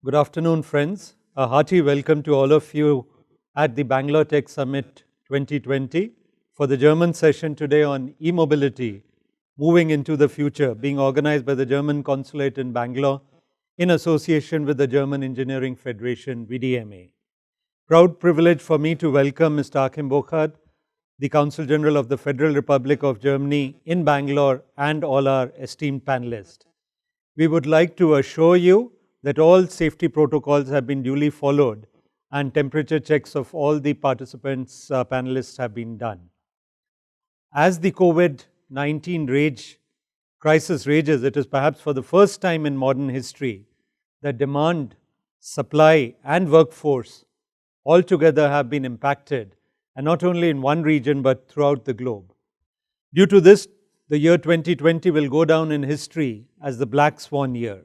Good afternoon, friends. A hearty welcome to all of you at the Bangalore Tech Summit 2020 for the German session today on e-mobility, moving into the future, being organized by the German Consulate in Bangalore in association with the German Engineering Federation, VDMA. Proud privilege for me to welcome Mr. Achim Burkhardt, the Consul General of the Federal Republic of Germany in Bangalore, and all our esteemed panelists. We would like to assure you that all safety protocols have been duly followed and temperature checks of all the participants, panelists have been done. As the COVID-19 crisis rages, it is perhaps for the first time in modern history that demand, supply and workforce altogether have been impacted, and not only in one region but throughout the globe. Due to this, the year 2020 will go down in history as the Black Swan year.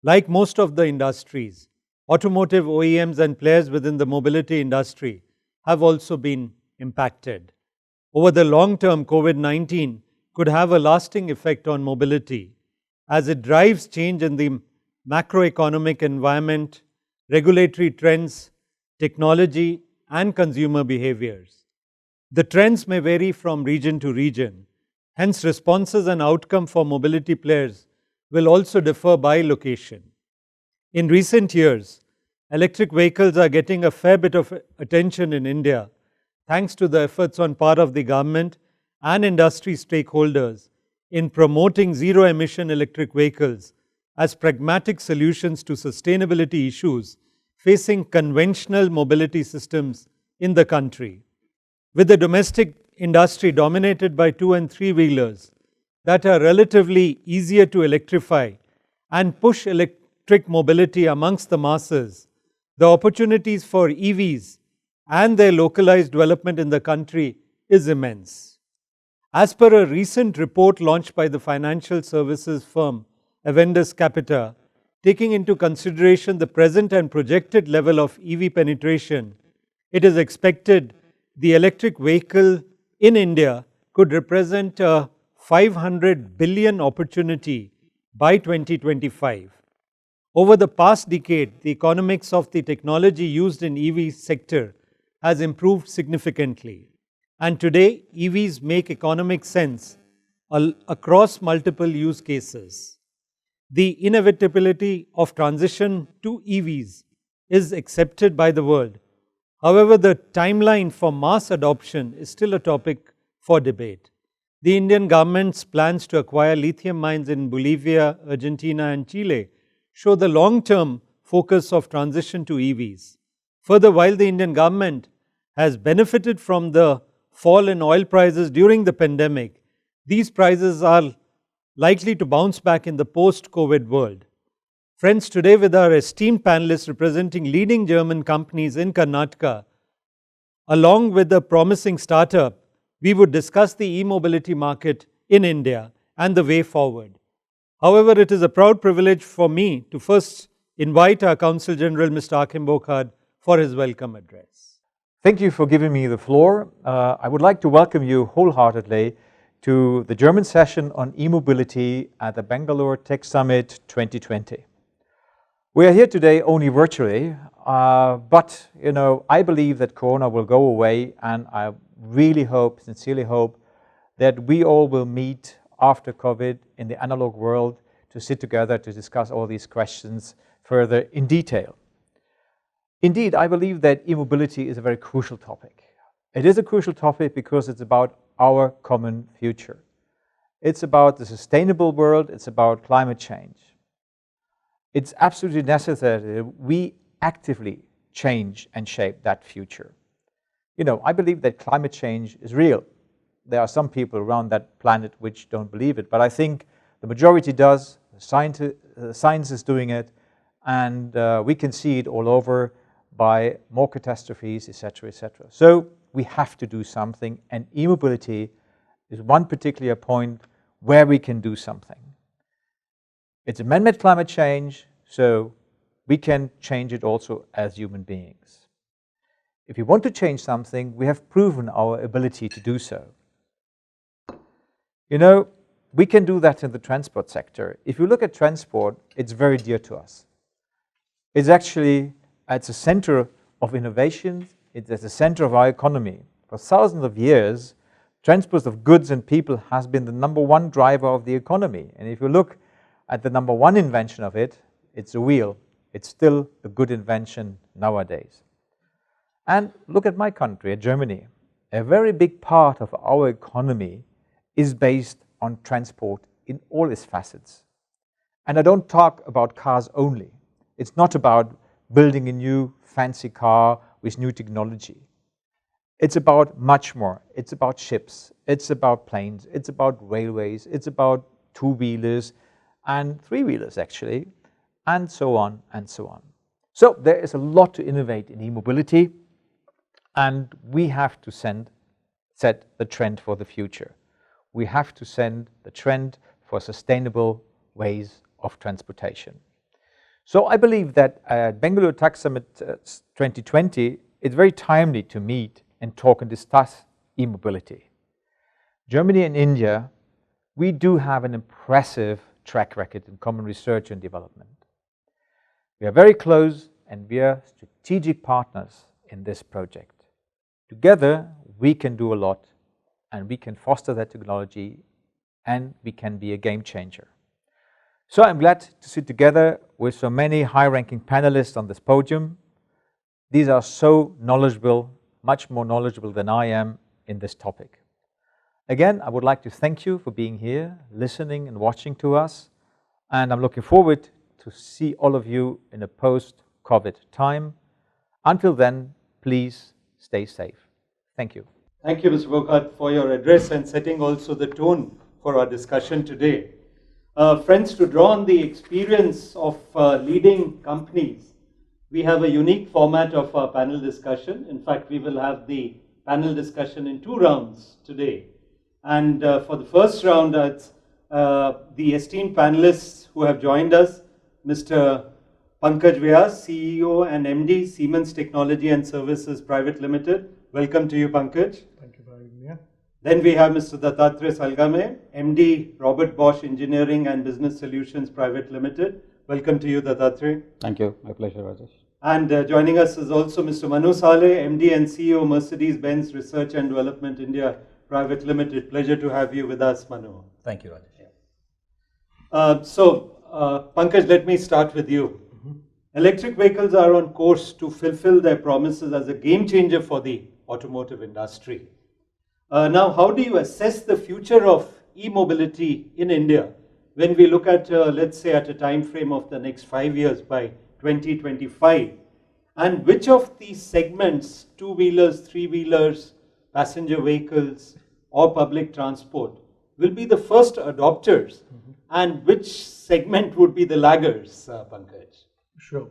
Like most of the industries, automotive OEMs and players within the mobility industry have also been impacted. Over the long term, COVID-19 could have a lasting effect on mobility as it drives change in the macroeconomic environment, regulatory trends, technology, and consumer behaviors. The trends may vary from region to region. Hence, responses and outcome for mobility players will also differ by location. In recent years, electric vehicles are getting a fair bit of attention in India, thanks to the efforts on part of the government and industry stakeholders in promoting zero-emission electric vehicles as pragmatic solutions to sustainability issues facing conventional mobility systems in the country. With the domestic industry dominated by two and three-wheelers that are relatively easier to electrify and push electric mobility amongst the masses, the opportunities for EVs and their localized development in the country is immense. As per a recent report launched by the financial services firm Avendus Capital, taking into consideration the present and projected level of EV penetration, it is expected the electric vehicle in India could represent a 500 billion opportunity by 2025. Over the past decade, the economics of the technology used in EV sector has improved significantly. And today, EVs make economic sense across multiple use cases. The inevitability of transition to EVs is accepted by the world. However, the timeline for mass adoption is still a topic for debate. The Indian government's plans to acquire lithium mines in Bolivia, Argentina and Chile show the long-term focus of transition to EVs. Further, while the Indian government has benefited from the fall in oil prices during the pandemic, these prices are likely to bounce back in the post-COVID world. Friends, today with our esteemed panelists representing leading German companies in Karnataka, along with a promising startup, we would discuss the e-mobility market in India and the way forward. However, it is a proud privilege for me to first invite our Consul General, Mr. Achim Burkhardt, for his welcome address. Thank you for giving me the floor. I would like to welcome you wholeheartedly to the German session on e-mobility at the Bangalore Tech Summit 2020. We are here today only virtually, but I believe that Corona will go away, and I really hope, sincerely hope, that we all will meet after COVID in the analog world to sit together to discuss all these questions further in detail. Indeed, I believe that e-mobility is a very crucial topic. It is a crucial topic because it's about our common future. It's about the sustainable world, it's about climate change. It's absolutely necessary that we actively change and shape that future. I believe that climate change is real. There are some people around that planet which don't believe it, but I think the majority does. The science is doing it, and we can see it all over by more catastrophes, etc., etc. So we have to do something, and e-mobility is one particular point where we can do something. It's a man-made climate change, so we can change it also as human beings. If we want to change something, we have proven our ability to do so. We can do that in the transport sector. If you look at transport, it's very dear to us. It's actually at the center of innovation. It's at the center of our economy. For thousands of years, transport of goods and people has been the number one driver of the economy. And if you look at the number one invention of it, it's the wheel. It's still a good invention nowadays. And look at my country, at Germany. A very big part of our economy is based on transport in all its facets. And I don't talk about cars only. It's not about building a new fancy car with new technology. It's about much more. It's about ships, it's about planes, it's about railways, it's about two-wheelers and three-wheelers actually, and so on and so on. So there is a lot to innovate in e-mobility, and we have to set the trend for the future. We have to set the trend for sustainable ways of transportation. So I believe that at Bangalore Tech Summit 2020, it's very timely to meet and talk and discuss e-mobility. Germany and India, we do have an impressive track record in common research and development. We are very close and we are strategic partners in this project. Together, we can do a lot and we can foster that technology and we can be a game changer. So I'm glad to sit together with so many high-ranking panelists on this podium. These are so knowledgeable, much more knowledgeable than I am in this topic. Again, I would like to thank you for being here, listening and watching to us, and I'm looking forward to see all of you in a post-COVID time. Until then, please stay safe. Thank you. Thank you, Mr. Burkhardt, for your address and setting also the tone for our discussion today. Friends, to draw on the experience of leading companies, we have a unique format of our panel discussion. In fact, we will have the panel discussion in 2 rounds today. And for the first round, it's the esteemed panelists who have joined us, Mr. Pankaj Vyas, CEO and MD, Siemens Technology and Services Private Limited. Welcome to you, Pankaj. Thank you for having me. Then we have Mr. Dattatreya Salgame, MD, Robert Bosch Engineering and Business Solutions Private Limited. Welcome to you, Dattatreya. Thank you. My pleasure, Rajesh. And joining us is also Mr. Manu Saleh, MD and CEO, Mercedes-Benz Research and Development India Private Limited. Pleasure to have you with us, Manu. Thank you, Rajesh. Pankaj, let me start with you. Electric vehicles are on course to fulfill their promises as a game changer for the automotive industry. Now, how do you assess the future of e-mobility in India when we look at, let's say, at a time frame of the next 5 years by 2025? And which of these segments, two-wheelers, three-wheelers, passenger vehicles, or public transport, will be the first adopters? And which segment would be the laggards, Pankaj? Sure.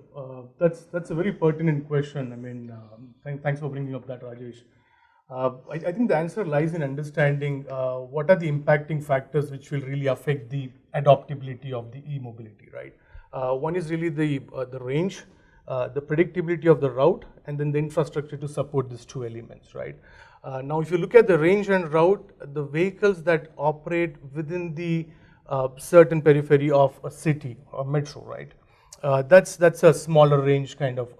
That's a very pertinent question. I mean, thanks for bringing up that, Rajesh. I think the answer lies in understanding what are the impacting factors which will really affect the adoptability of the e-mobility, right? One is really the range, the predictability of the route, and then the infrastructure to support these 2 elements, right? Now, if you look at the range and route, the vehicles that operate within the certain periphery of a city or metro, right? That's a smaller range kind of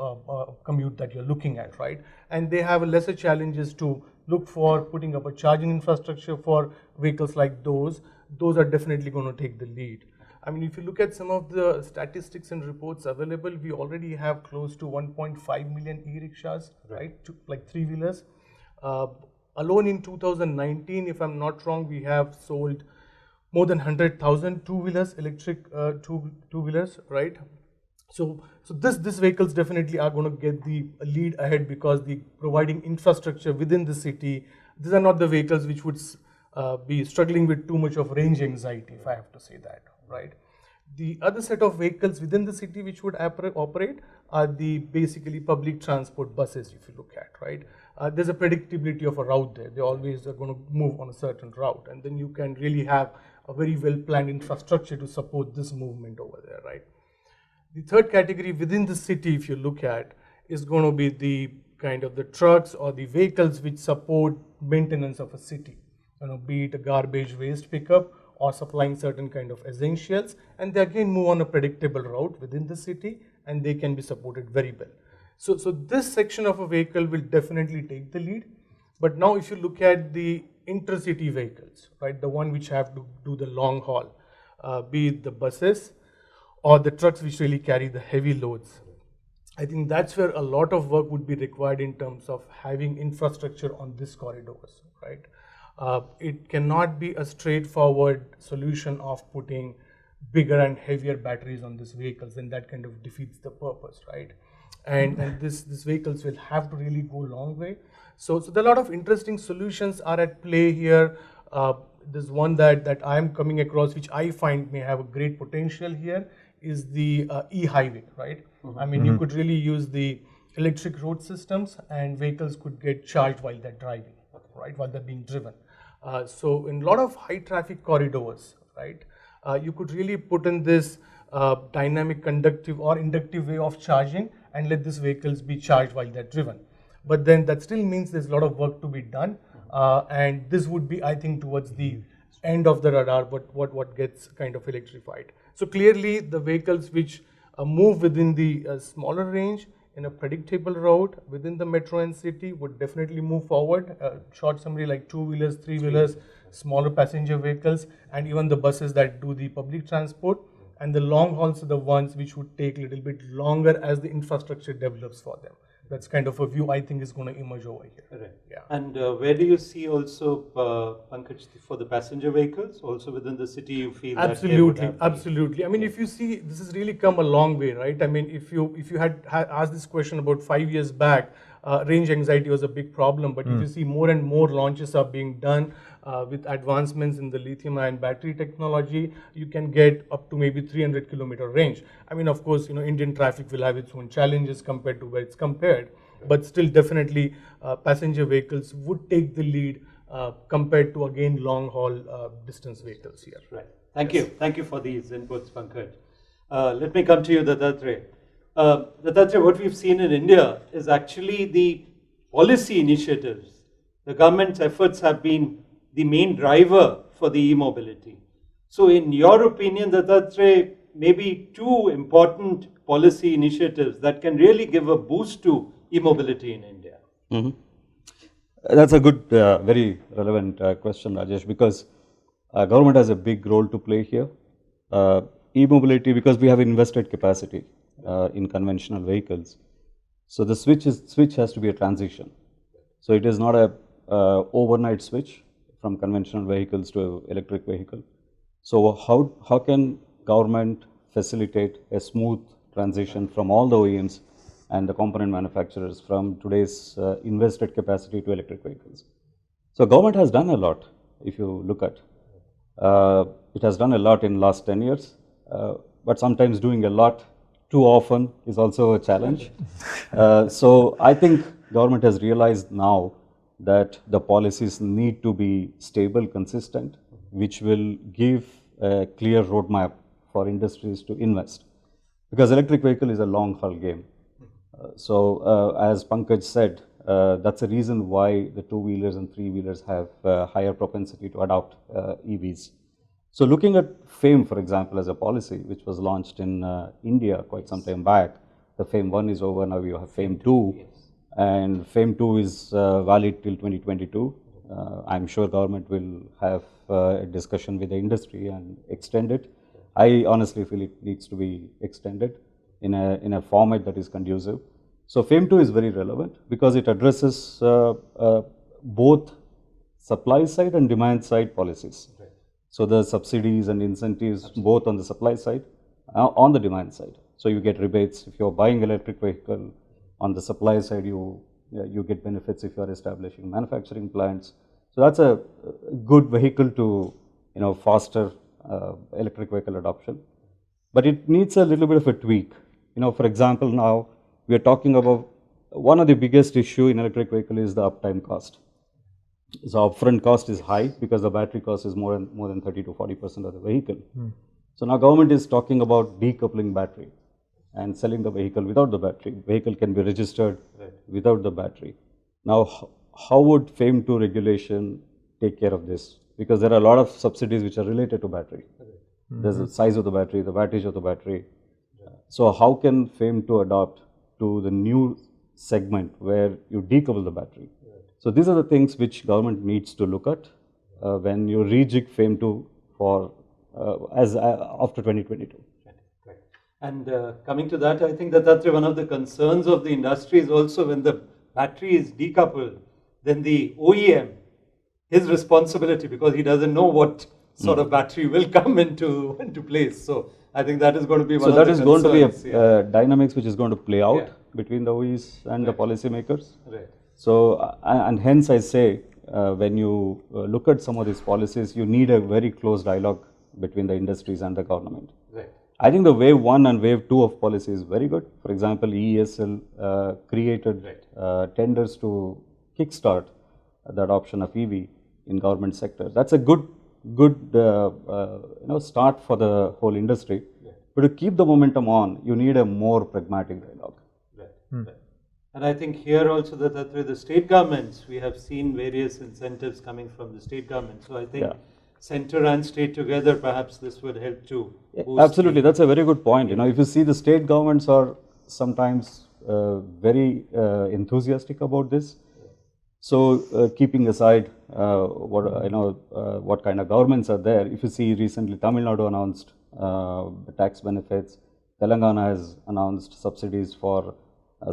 commute that you're looking at, right? And they have lesser challenges to look for putting up a charging infrastructure for vehicles like those. Those are definitely going to take the lead. I mean, if you look at some of the statistics and reports available, we already have close to 1.5 million e-rickshaws, right? Like three-wheelers. Alone in 2019, if I'm not wrong, we have sold more than 100,000 two-wheelers, electric two-wheelers, right? So these vehicles definitely are going to get the lead ahead because the providing infrastructure within the city. These are not the vehicles which would be struggling with too much of range anxiety, if I have to say that, right? The other set of vehicles within the city which would operate are the basically public transport buses, if you look at, right? There's a predictability of a route there. They always are going to move on a certain route, and then you can really have a very well-planned infrastructure to support this movement over there, right? The third category within the city, if you look at, is going to be the kind of the trucks or the vehicles which support maintenance of a city, be it a garbage waste pickup or supplying certain kind of essentials, and they again move on a predictable route within the city, and they can be supported very well. So this section of a vehicle will definitely take the lead. But now if you look at the intercity vehicles, right, the one which have to do the long haul, be it the buses or the trucks which really carry the heavy loads, I think that's where a lot of work would be required in terms of having infrastructure on these corridors, right? It cannot be a straightforward solution of putting bigger and heavier batteries on these vehicles, and that kind of defeats the purpose, right? And these vehicles will have to really go a long way. So there are a lot of interesting solutions are at play here. There's one that I am coming across, which I find may have a great potential here, is the e-highway, right? I mean, you could really use the electric road systems, and vehicles could get charged while they're driving, right, while they're being driven. So in a lot of high traffic corridors, right, you could really put in this dynamic conductive or inductive way of charging and let these vehicles be charged while they're driven. But then that still means there's a lot of work to be done, and this would be, I think, towards the end of the radar, but what gets kind of electrified. So clearly the vehicles which move within the smaller range in a predictable route within the metro and city would definitely move forward. Short summary, like two-wheelers, three-wheelers, smaller passenger vehicles, and even the buses that do the public transport. And the long hauls are the ones which would take a little bit longer as the infrastructure develops for them. That's kind of a view I think is going to emerge over here. Right. Yeah. And where do you see also, Pankaj, for the passenger vehicles, also within the city you feel Absolutely, absolutely. I mean, if you see, this has really come a long way, right? I mean, if you had asked this question about 5 years back, range anxiety was a big problem. But if you see more and more launches are being done with advancements in the lithium-ion battery technology, you can get up to maybe 300-kilometer range. I mean, of course, Indian traffic will have its own challenges compared to where it's compared, but still definitely passenger vehicles would take the lead compared to, again, long-haul distance vehicles here. Right. Thank you for these inputs, Pankaj. Let me come to you, Dattatreya. Dattatreya, what we've seen in India is actually the policy initiatives. The government's efforts have been the main driver for the e-mobility. So in your opinion, Dattatreya, maybe two important policy initiatives that can really give a boost to e-mobility in India. That's a good, very relevant question, Rajesh, because government has a big role to play here. E-mobility, because we have invested capacity in conventional vehicles. So the switch has to be a transition. So it is not a overnight switch from conventional vehicles to electric vehicle. So how can government facilitate a smooth transition from all the OEMs and the component manufacturers from today's invested capacity to electric vehicles? So government has done a lot. If you look at it has done a lot in last 10 years, but sometimes doing a lot too often is also a challenge. So I think government has realized now that the policies need to be stable, consistent, which will give a clear roadmap for industries to invest. Because electric vehicle is a long haul game. So as Pankaj said, that's the reason why the two-wheelers and three-wheelers have higher propensity to adopt EVs. So looking at FAME, for example, as a policy, which was launched in India quite some time back, the FAME 1 is over, now you have FAME 2, yes. And FAME 2 is valid till 2022. I'm sure government will have a discussion with the industry and extend it. I honestly feel it needs to be extended in a format that is conducive. So FAME 2 is very relevant because it addresses both supply side and demand side policies. Right. So the subsidies and incentives both on the supply side, on the demand side. So you get rebates if you're buying electric vehicle. On the supply side, you get benefits if you are establishing manufacturing plants. So that's a good vehicle to foster electric vehicle adoption. But it needs a little bit of a tweak. For example, now we are talking about one of the biggest issue in electric vehicle is the uptime cost. So upfront cost is high because the battery cost is more than 30 to 40% of the vehicle. So now government is talking about decoupling battery and selling the vehicle without the battery. Vehicle can be registered without the battery. Now, how would FAME 2 regulation take care of this? Because there are a lot of subsidies which are related to battery. There's the size of the battery, the wattage of the battery. So how can FAME2 adapt to the new segment where you decouple the battery? So these are the things which government needs to look at when you rejig FAME2 for after 2022. Right. And coming to that, I think that's one of the concerns of the industry is also when the battery is decoupled, then the OEM, his responsibility, because he doesn't know what sort of battery will come into place. So I think that is going to be one of the concerns. So that is going to be a dynamics which is going to play out between the OEs and the policymakers. Right. So and hence I say when you look at some of these policies, you need a very close dialogue between the industries and the government. Right. I think the wave 1 and wave 2 of policy is very good. For example, EESL created tenders to kickstart the adoption of EV in government sector. That's a good start for the whole industry. But to keep the momentum on, you need a more pragmatic dialogue. Right. And I think here also that with the state governments, we have seen various incentives coming from the state government. So I think center and state together, perhaps this would help to boost. Absolutely, that's a very good point. If you see the state governments are sometimes very enthusiastic about this. So keeping aside what kind of governments are there, if you see recently Tamil Nadu announced tax benefits, Telangana has announced subsidies for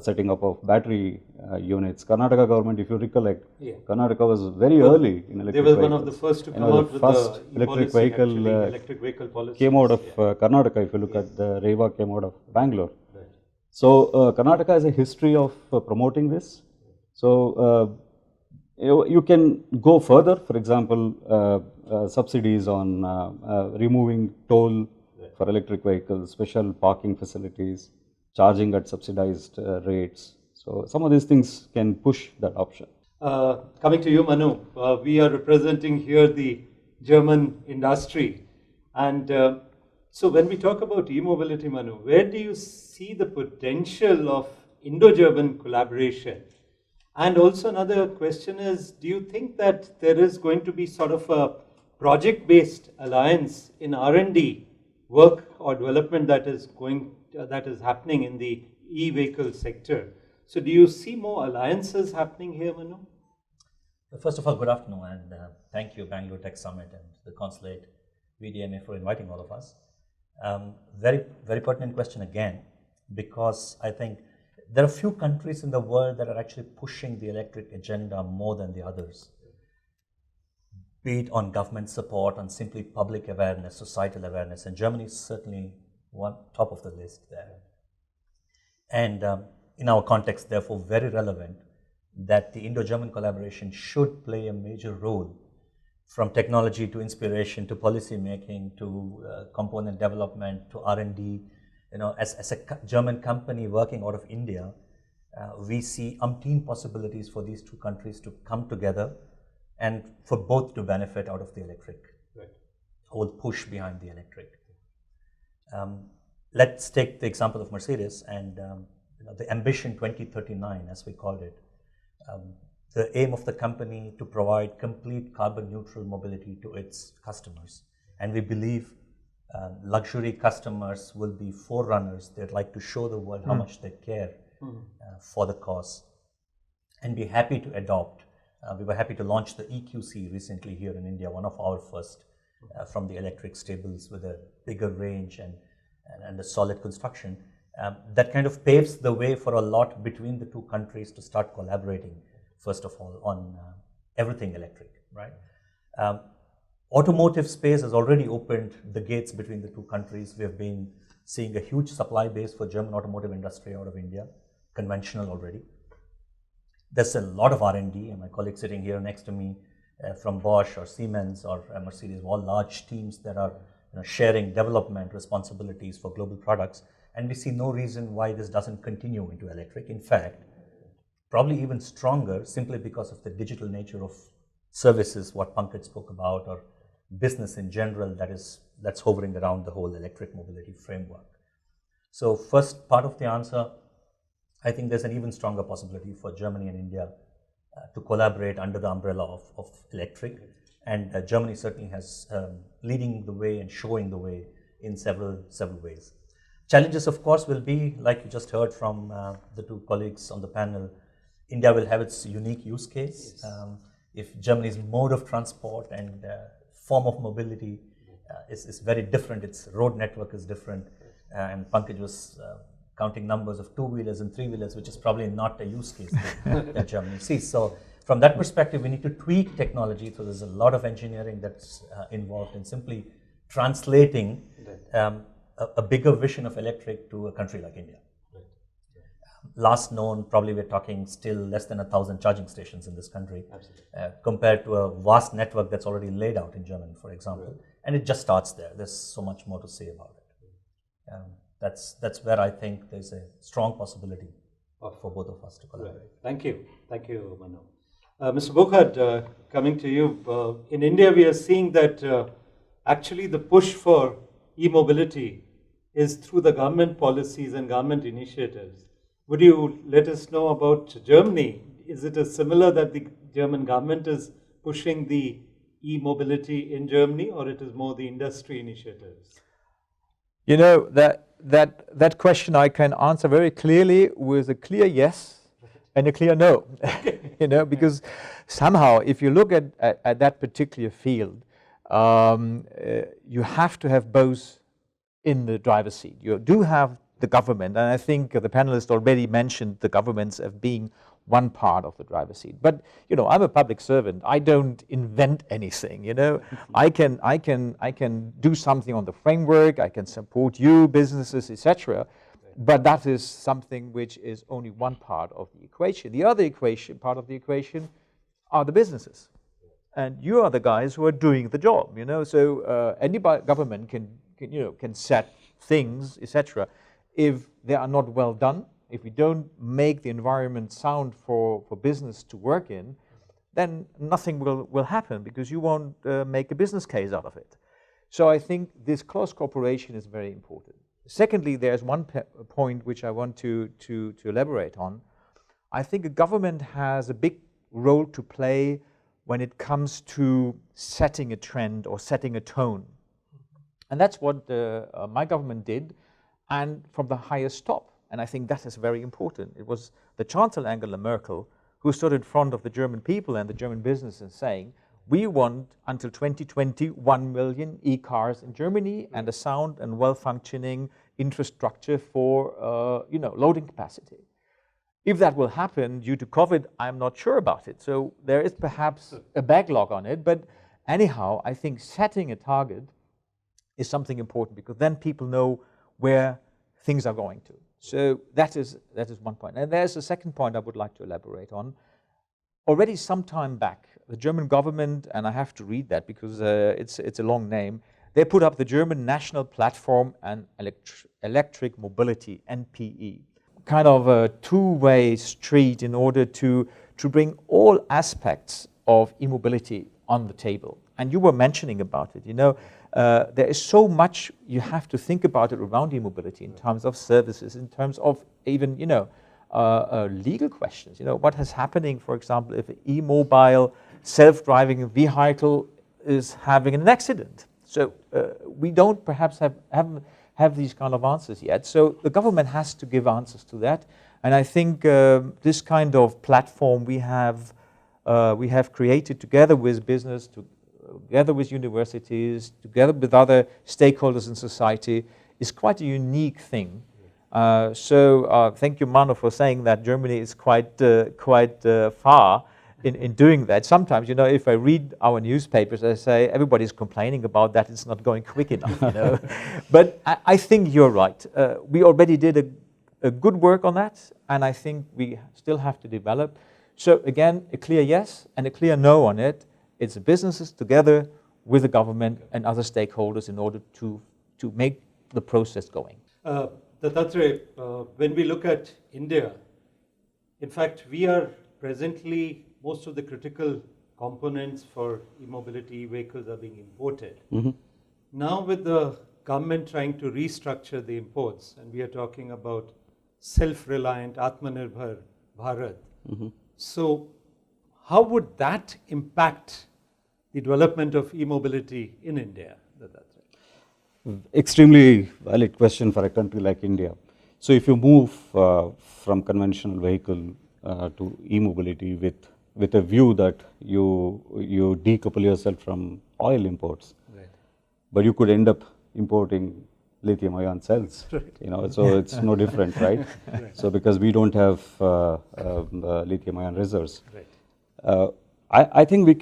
setting up of battery units. Karnataka government, if you recollect, Karnataka was very early in electric vehicles. They were one of the first to come out with first the electric vehicle policy. Came out of Karnataka. If you look at the Reva came out of Bangalore. Right. So Karnataka has a history of promoting this. So you can go further. For example, subsidies on removing toll for electric vehicles, special parking facilities, charging at subsidized rates. So some of these things can push that option. Coming to you, Manu, we are representing here the German industry. And so when we talk about e-mobility, Manu, where do you see the potential of Indo-German collaboration? And also another question is, do you think that there is going to be sort of a project-based alliance in R&D work or development that is happening in the e-vehicle sector? So do you see more alliances happening here, Manu? First of all, good afternoon, and thank you, Bangalore Tech Summit and the Consulate VDMA for inviting all of us. Very, very pertinent question again, because I think there are few countries in the world that are actually pushing the electric agenda more than the others. Be it on government support, on simply public awareness, societal awareness, and Germany is certainly top of the list there. And in our context, therefore, very relevant that the Indo-German collaboration should play a major role from technology to inspiration to policy making to component development to R&D. As a German company working out of India, we see umpteen possibilities for these two countries to come together and for both to benefit out of the electric, whole push behind the electric. Let's take the example of Mercedes and the Ambition 2039, as we called it. The aim of the company to provide complete carbon neutral mobility to its customers. And we believe luxury customers will be forerunners. They'd like to show the world how much they care for the cause and be happy to adopt. We were happy to launch the EQC recently here in India, one of our first from the electric stables with a bigger range and a solid construction. That kind of paves the way for a lot between the two countries to start collaborating, first of all, on everything electric, right? Automotive space has already opened the gates between the two countries. We have been seeing a huge supply base for German automotive industry out of India, conventional already. There's a lot of R&D, and my colleague sitting here next to me from Bosch or Siemens or Mercedes, all large teams that are sharing development responsibilities for global products. And we see no reason why this doesn't continue into electric. In fact, probably even stronger simply because of the digital nature of services, what Pankaj spoke about, or business in general that's hovering around the whole electric mobility framework. So first part of the answer, I think there's an even stronger possibility for Germany and India to collaborate under the umbrella of electric. And Germany certainly has leading the way and showing the way in several ways. Challenges, of course, will be, like you just heard from the two colleagues on the panel, India will have its unique use case. If Germany's mode of transport and form of mobility is very different, its road network is different, and Pankaj was counting numbers of two-wheelers and three-wheelers, which is probably not a use case that Germany sees. So from that perspective, we need to tweak technology. So there's a lot of engineering that's involved in simply translating a bigger vision of electric to a country like India. Last known, probably we're talking still less than 1,000 charging stations in this country, compared to a vast network that's already laid out in Germany, for example. And it just starts there. There's so much more to say about it. That's where I think there's a strong possibility for both of us to collaborate. Thank you, Manu. Mr. Bokhard, coming to you. In India, we are seeing that actually the push for e-mobility is through the government policies and government initiatives. Would you let us know about Germany? Is it similar that the German government is pushing the e-mobility in Germany, or it is more the industry initiatives? You know, that question I can answer very clearly with a clear yes and a clear no. You know, because somehow, if you look at that particular field, you have to have both in the driver's seat. You do have the government, and I think the panelists already mentioned the governments as being one part of the driver's seat. But you know, I'm a public servant. I don't invent anything. You know, I can do something on the framework. I can support you, businesses, etc. But that is something which is only one part of the equation. The other part of the equation, are the businesses, and you are the guys who are doing the job. You know, so any government can set things, etc. If they are not well done, if we don't make the environment sound for business to work in, then nothing will happen, because you won't make a business case out of it. So I think this close cooperation is very important. Secondly, there's one point which I want to elaborate on. I think a government has a big role to play when it comes to setting a trend or setting a tone. And that's what my government did, and from the highest top. And I think that is very important. It was the Chancellor Angela Merkel who stood in front of the German people and the German businesses saying, we want until 2020 1 million e-cars in Germany and a sound and well-functioning infrastructure for loading capacity. If that will happen due to COVID, I'm not sure about it. So there is perhaps a backlog on it. But anyhow, I think setting a target is something important, because then people know where things are going to. So that is one point. And there's a second point I would like to elaborate on. Already some time back, the German government, and I have to read that because it's a long name, they put up the German National Platform and Electric Mobility, NPE. Kind of a two-way street in order to bring all aspects of e-mobility on the table. And you were mentioning about it, you know, there is so much you have to think about it around e-mobility in terms of services, in terms of even, you know, legal questions. You know, what is happening, for example, if an e-mobile self-driving vehicle is having an accident. So we don't perhaps have these kind of answers yet. So the government has to give answers to that. And I think this kind of platform we have created together with business, together with universities, together with other stakeholders in society, is quite a unique thing. So thank you, Manu, for saying that Germany is quite far in doing that. Sometimes, you know, if I read our newspapers, I say everybody's complaining about that, it's not going quick enough, you know. But I think you're right. We already did a good work on that, and I think we still have to develop. So again, a clear yes and a clear no on it. It's businesses together with the government and other stakeholders in order to make the process going. Dattatreya, when we look at India, in fact, we are presently, most of the critical components for e-mobility vehicles are being imported. Mm-hmm. Now with the government trying to restructure the imports, and we are talking about self-reliant, Atmanirbhar Bharat. Mm-hmm. So how would that impact the development of e-mobility in India? Extremely valid question for a country like India. So if you move from conventional vehicle to e-mobility with a view that you decouple yourself from oil imports, but you could end up importing lithium-ion cells. So it's no different, right? So because we don't have lithium-ion reserves, I think we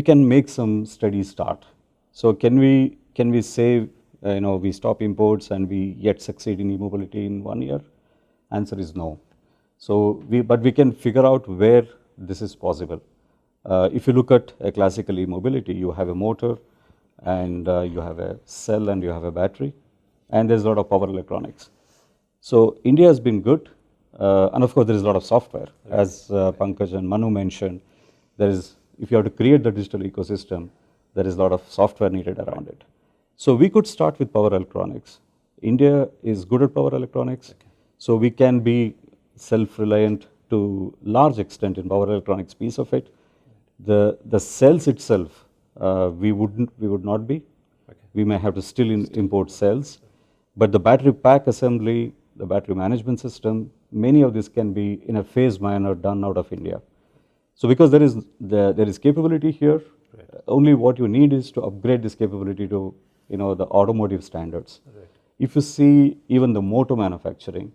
can make some steady start. So can we say we stop imports and we yet succeed in e-mobility in 1 year? Answer is no. So but we can figure out where this is possible. If you look at a classical e-mobility, you have a motor, and you have a cell, and you have a battery, and there's a lot of power electronics. So India has been good, and of course there is a lot of software. As Pankaj and Manu mentioned, if you have to create the digital ecosystem, there is a lot of software needed around it. So we could start with power electronics. India is good at power electronics, so we can be self-reliant to large extent in power electronics piece of it. The cells itself, we would not be. We may have to still import cells, but the battery pack assembly, the battery management system, many of this can be in a phased manner done out of India. So because there is capability here, only what you need is to upgrade this capability to the automotive standards. If you see even the motor manufacturing,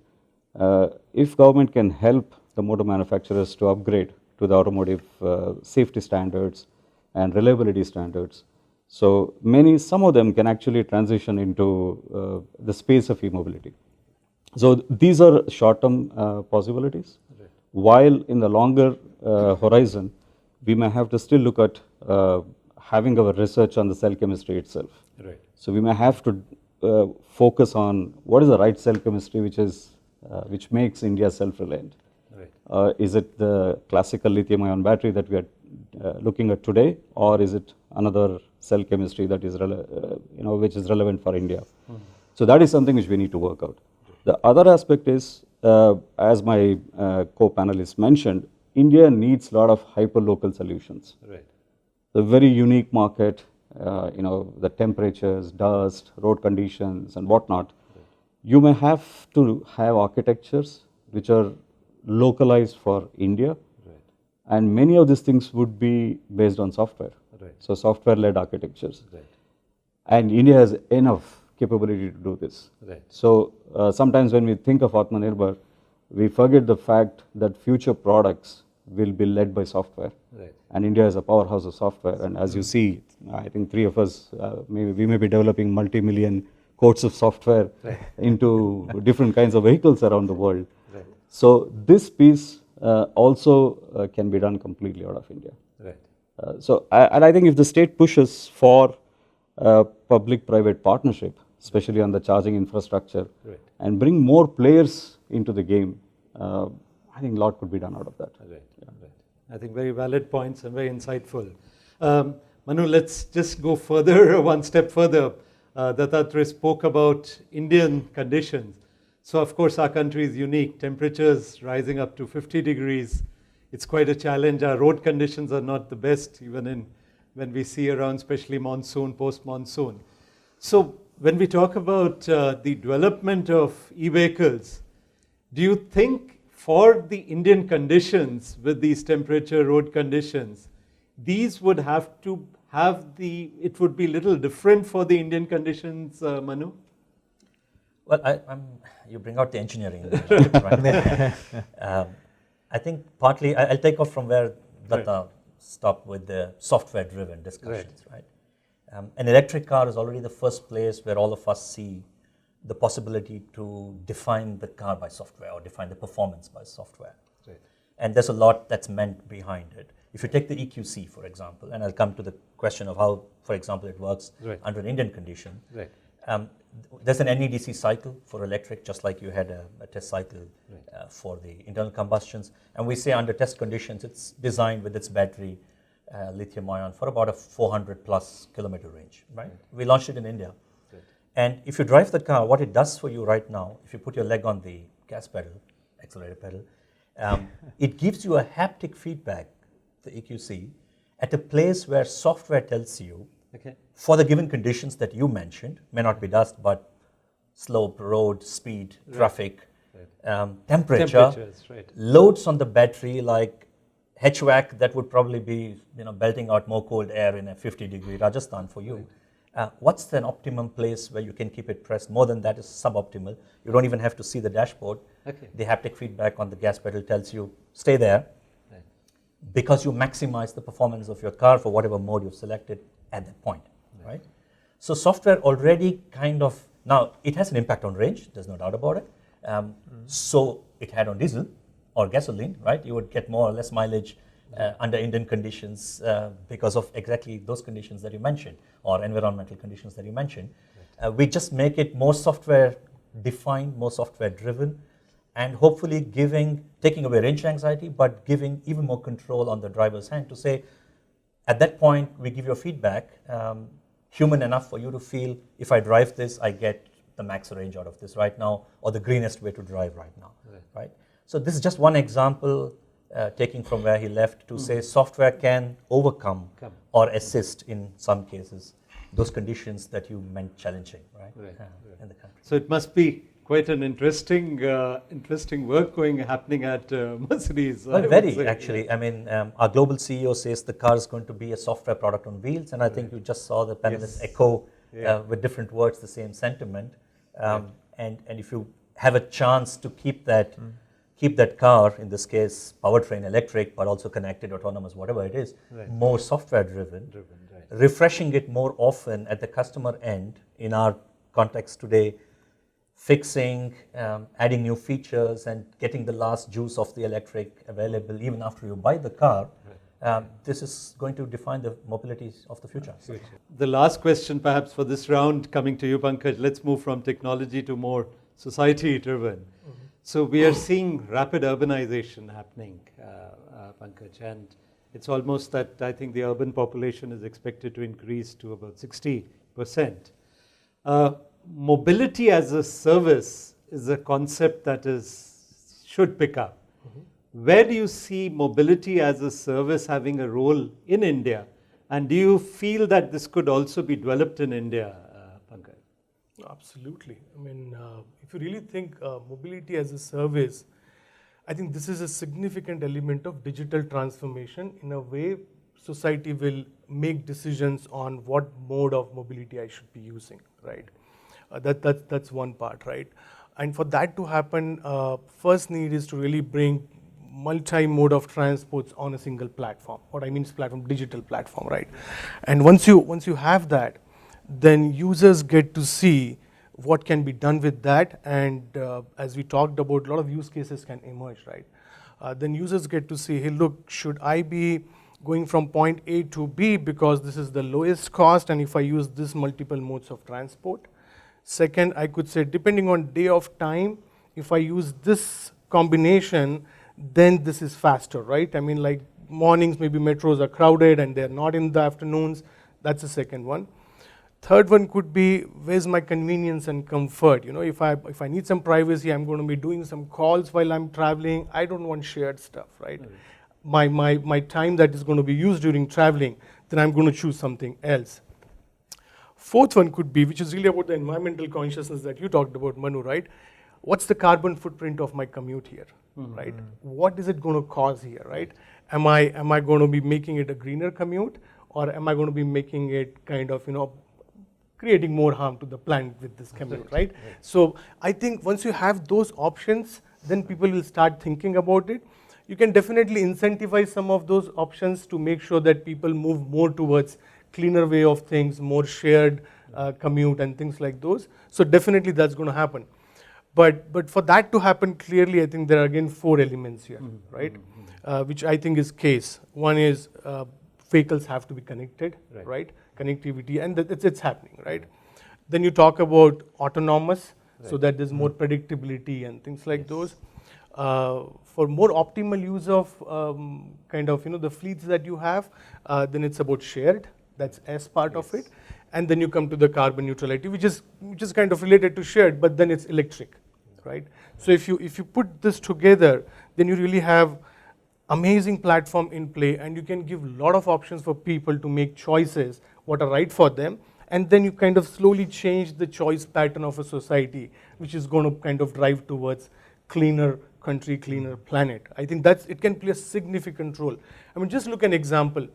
if government can help the motor manufacturers to upgrade to the automotive safety standards and reliability standards, so some of them can actually transition into the space of e-mobility. So these are short-term possibilities. While in the longer horizon, we may have to still look at having our research on the cell chemistry itself. So we may have to focus on what is the right cell chemistry which makes India self-reliant. Is it the classical lithium-ion battery that we are looking at today, or is it another cell chemistry that is which is relevant for India? So that is something which we need to work out. The other aspect is, as my co-panelist mentioned, India needs a lot of hyper-local solutions. The very unique market, the temperatures, dust, road conditions, and whatnot. You may have to have architectures which are localized for India, and many of these things would be based on software. So software-led architectures. And India has enough capability to do this. So sometimes when we think of Atmanirbhar, we forget the fact that future products will be led by software. And India is a powerhouse of software. And as you see, I think three of us, we may be developing multi-million codes of software into different kinds of vehicles around the world. So this piece also can be done completely out of India. And I think if the state pushes for public-private partnership, especially on the charging infrastructure, and bring more players into the game, I think a lot could be done out of that. I think very valid points and very insightful. Manu, let's just go further, one step further. Dattatreya spoke about Indian conditions. So of course our country is unique. Temperatures rising up to 50 degrees. It's quite a challenge. Our road conditions are not the best, even when we see around, especially monsoon, post-monsoon. So when we talk about the development of e-vehicles, do you think for the Indian conditions with these temperature road conditions, these would have to have it would be a little different for the Indian conditions, Manu? Well, you bring out the engineering, right? I think partly, I'll take off from where Datta stopped with the software-driven discussions, right? An electric car is already the first place where all of us see the possibility to define the car by software or define the performance by software. And there's a lot that's meant behind it. If you take the EQC, for example, and I'll come to the question of how, for example, it works under an Indian condition. There's an NEDC cycle for electric, just like you had a test cycle for the internal combustions. And we say under test conditions, it's designed with its battery, lithium ion, for about a 400 plus kilometer range, right? We launched it in India. And if you drive the car, what it does for you right now, if you put your leg on the gas pedal, accelerator pedal, it gives you a haptic feedback, the EQC, at a place where software tells you Okay. for the given conditions that you mentioned, may not be dust, but slope, road, speed, traffic, temperature, Temperatures, right. loads on the battery like HVAC that would probably be belting out more cold air in a 50-degree Rajasthan for you. What's an optimum place where you can keep it pressed? More than that is suboptimal. You don't even have to see the dashboard. Okay. The haptic feedback on the gas pedal tells you stay there, because you maximize the performance of your car for whatever mode you've selected at that point, right? So software already kind of, now it has an impact on range, there's no doubt about it. So it had on diesel or gasoline, right? You would get more or less mileage under Indian conditions because of exactly those conditions that you mentioned, or environmental conditions that you mentioned. We just make it more software defined, more software driven, and hopefully taking away range anxiety, but giving even more control on the driver's hand to say, at that point, we give you feedback, human enough for you to feel, if I drive this, I get the max range out of this right now, or the greenest way to drive right now, right? So this is just one example, taking from where he left, to say software can overcome or assist in some cases those conditions that you meant challenging, right? In the country. So it must be quite an interesting work happening at Mercedes. I Well, would very say. actually. I mean, our global CEO says the car is going to be a software product on wheels, and I think you just saw the panelists echo with different words the same sentiment. And if you have a chance to keep that car, in this case powertrain electric, but also connected, autonomous, whatever it is, more software driven, refreshing it more often at the customer end, in our context today, fixing, adding new features, and getting the last juice of the electric available even after you buy the car. This is going to define the mobility of the future. The last question perhaps for this round, coming to you, Pankaj, let's move from technology to more society-driven. So we are seeing rapid urbanization happening, Pankaj, and it's almost that I think the urban population is expected to increase to about 60%. Mobility as a service is a concept that should pick up. Where do you see mobility as a service having a role in India? And do you feel that this could also be developed in India, Pankaj? Absolutely. I mean, if you really think mobility as a service, I think this is a significant element of digital transformation. In a way, society will make decisions on what mode of mobility I should be using, right? That's one part, right? And for that to happen, first need is to really bring multi-mode of transports on a single platform. What I mean is platform, digital platform, right? And once you have that, then users get to see what can be done with that, and as we talked about, a lot of use cases can emerge, right? Then users get to see, hey, look, should I be going from point A to B because this is the lowest cost, and if I use this multiple modes of transport? Second, I could say, depending on day of time, if I use this combination, then this is faster, right? I mean, like mornings, maybe metros are crowded and they're not in the afternoons. That's the second one. Third one could be, where's my convenience and comfort? You know, if I need some privacy, I'm going to be doing some calls while I'm traveling. I don't want shared stuff, right? My time that is going to be used during traveling, then I'm going to choose something else. Fourth one could be, which is really about the environmental consciousness that you talked about, Manu, right? What's the carbon footprint of my commute here, right? What is it going to cause here, right? Am I going to be making it a greener commute, or am I going to be making it kind of, creating more harm to the planet with this commute, right? So I think once you have those options, then people will start thinking about it. You can definitely incentivize some of those options to make sure that people move more towards cleaner way of things, more shared commute and things like those. So definitely that's going to happen. But for that to happen, clearly I think there are again 4 elements here, right? Which I think is case. One is vehicles have to be connected, right? Connectivity, and it's happening, right? Then you talk about autonomous, so that there's more predictability and things like those. For more optimal use of the fleets that you have, then it's about shared. That's S part of it, and then you come to the carbon neutrality, which is kind of related to shared, but then it's electric, right? So if you put this together, then you really have amazing platform in play, and you can give a lot of options for people to make choices what are right for them, and then you kind of slowly change the choice pattern of a society, which is going to kind of drive towards cleaner country, cleaner planet. I think it can play a significant role. I mean, just look an example.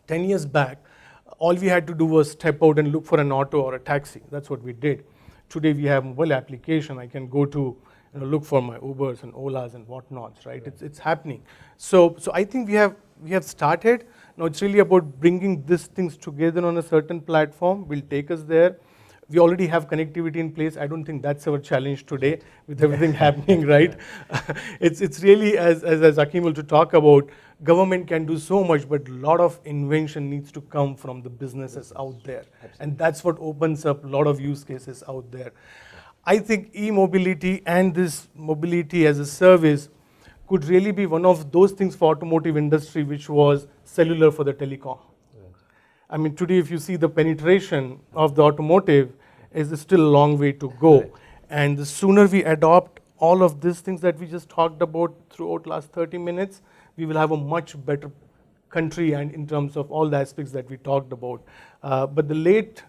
10 years back, all we had to do was step out and look for an auto or a taxi. That's what we did. Today we have mobile application. I can go to look for my Ubers and Olas and whatnots, right? It's happening. So I think we have started. Now it's really about bringing these things together on a certain platform. Will take us there. We already have connectivity in place. I don't think that's our challenge today with everything happening, right? It's really, as Akeem will to talk about, government can do so much, but a lot of invention needs to come from the businesses out there. And that's what opens up a lot of use cases out there. I think e-mobility and this mobility as a service could really be one of those things for automotive industry, which was cellular for the telecom. I mean, today if you see the penetration of the automotive is still a long way to go. Right. And the sooner we adopt all of these things that we just talked about throughout last 30 minutes, we will have a much better country and in terms of all the aspects that we talked about. But the late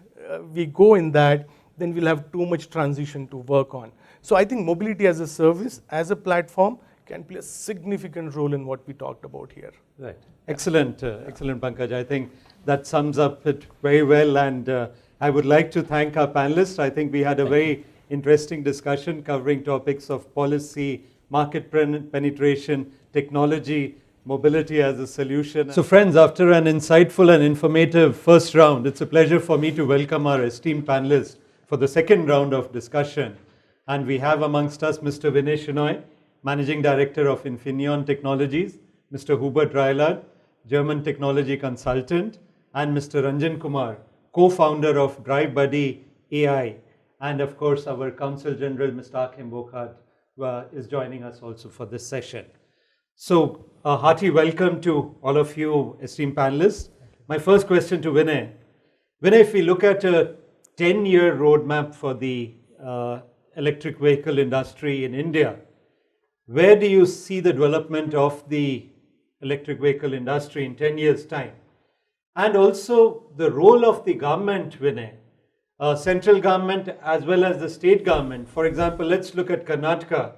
we go in that, then we'll have too much transition to work on. So I think mobility as a service, as a platform, can play a significant role in what we talked about here. Right. Excellent, excellent, Pankaj. I think that sums up it very well, and I would like to thank our panelists. I think we had a very interesting discussion covering topics of policy, market penetration, technology, mobility as a solution. So friends, after an insightful and informative first round, it's a pleasure for me to welcome our esteemed panelists for the second round of discussion. And we have amongst us Mr. Vinay Shenoy, Managing Director of Infineon Technologies, Mr. Hubert Dreilard, German technology consultant, and Mr. Ranjan Kumar, co-founder of DriveBuddy AI, and of course our Counsel General, Mr. Akim Bokhat, is joining us also for this session. So a hearty welcome to all of you esteemed panelists. My first question to Vinay. Vinay, if we look at a 10-year roadmap for the electric vehicle industry in India, where do you see the development of the electric vehicle industry in 10 years' time? And also the role of the government, Vinay, central government as well as the state government. For example, let's look at Karnataka.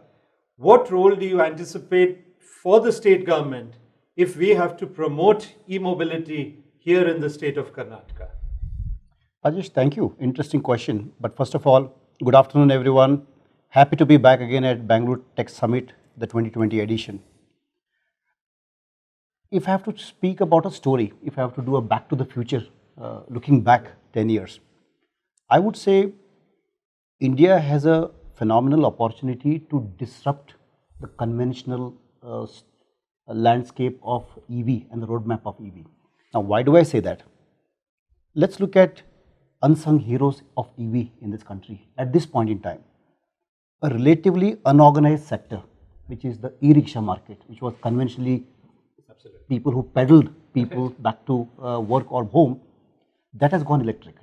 What role do you anticipate for the state government if we have to promote e-mobility here in the state of Karnataka? Rajesh, thank you. Interesting question. But first of all, good afternoon, everyone. Happy to be back again at Bangalore Tech Summit, the 2020 edition. If I have to speak about a story, if I have to do a back to the future, looking back 10 years, I would say India has a phenomenal opportunity to disrupt the conventional landscape of EV and the roadmap of EV. Now, why do I say that? Let's look at unsung heroes of EV in this country at this point in time. A relatively unorganized sector, which is the e-rickshaw market, which was conventionally people who peddled people back to work or home, that has gone electric.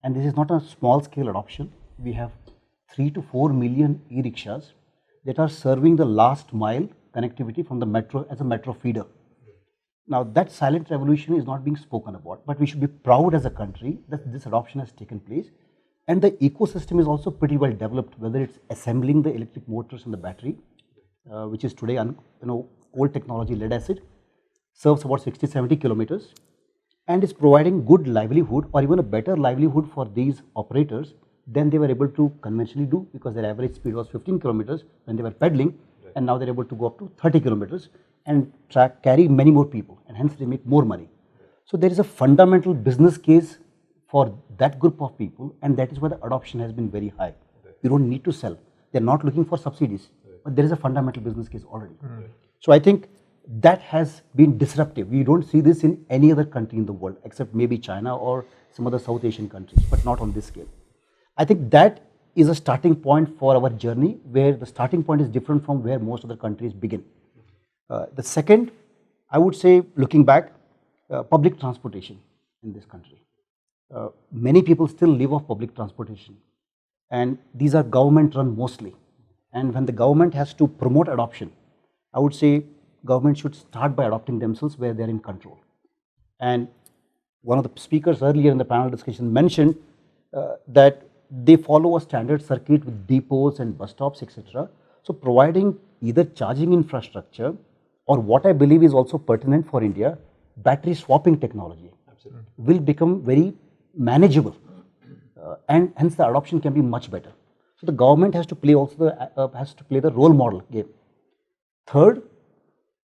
And this is not a small scale adoption. We have 3 to 4 million e-rickshaws that are serving the last mile connectivity from the metro as a metro feeder. Now that silent revolution is not being spoken about, but we should be proud as a country that this adoption has taken place. And the ecosystem is also pretty well developed, whether it's assembling the electric motors and the battery, which is today old technology lead acid, serves about 60-70 kilometers, and is providing good livelihood or even a better livelihood for these operators than they were able to conventionally do, because their average speed was 15 kilometers when they were pedaling, and now they're able to go up to 30 kilometers and carry many more people, and hence they make more money. So there is a fundamental business case for that group of people, and that is why the adoption has been very high. You don't need to sell. They're not looking for subsidies, but there is a fundamental business case already. So I think that has been disruptive. We don't see this in any other country in the world, except maybe China or some other South Asian countries, but not on this scale. I think that is a starting point for our journey, where the starting point is different from where most other countries begin. The second, I would say, looking back, public transportation in this country. Many people still live off public transportation, and these are government run mostly. And when the government has to promote adoption, I would say government should start by adopting themselves where they're in control. And one of the speakers earlier in the panel discussion mentioned that they follow a standard circuit with depots and bus stops, etc. So providing either charging infrastructure or what I believe is also pertinent for India, battery swapping technology will become very manageable and hence the adoption can be much better. So the government has to play the role model game. Third,